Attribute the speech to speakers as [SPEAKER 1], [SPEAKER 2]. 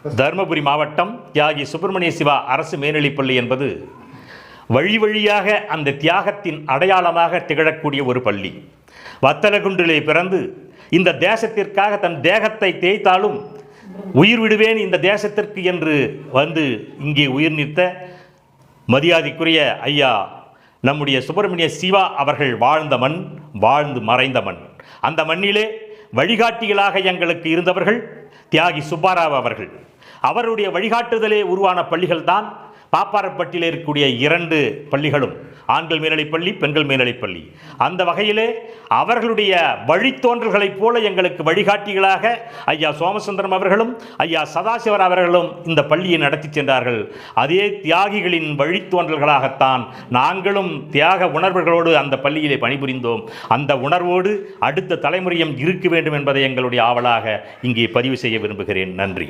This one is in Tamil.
[SPEAKER 1] தருமபுரி மாவட்டம் தியாகி சுப்பிரமணிய சிவா அரசு மேல்நிலைப்பள்ளி என்பது வழி வழியாக அந்த தியாகத்தின் அடையாளமாக திகழக்கூடிய ஒரு பள்ளி. வத்தலகுண்டிலே பிறந்து இந்த தேசத்திற்காக தன் தேகத்தை தேய்த்தாலும் உயிர் விடுவேன் இந்த தேசத்திற்கு என்று வந்து இங்கே உயிர் நீத்த மரியாதைக்குரிய ஐயா நம்முடைய சுப்பிரமணிய சிவா அவர்கள் வாழ்ந்த மண், வாழ்ந்து மறைந்த மண். அந்த மண்ணிலே வழிகாட்டிகளாக எங்களுக்கு இருந்தவர்கள் தியாகி சுப்பாராவ் அவர்கள். அவருடைய வழிகாட்டுதலே உருவான பள்ளிகள் தான் பாப்பாரப்பட்டியில் இருக்கக்கூடிய 2 பள்ளிகளும், ஆண்கள் மேல்நிலைப்பள்ளி, பெண்கள் மேல்நிலைப்பள்ளி. அந்த வகையிலே அவர்களுடைய வழித்தோன்றல்களைப் போல எங்களுக்கு வழிகாட்டிகளாக ஐயா சோமசுந்தரம் அவர்களும் ஐயா சதாசிவன் அவர்களும் இந்த பள்ளியை நடத்தி சென்றார்கள். அதே தியாகிகளின் வழித்தோன்றல்களாகத்தான் நாங்களும் தியாக உணர்வுகளோடு அந்த பள்ளியிலே பணிபுரிந்தோம். அந்த உணர்வோடு அடுத்த தலைமுறையும் இருக்க வேண்டும் என்பதை எங்களுடைய ஆவலாக இங்கே பதிவு செய்ய விரும்புகிறேன். நன்றி.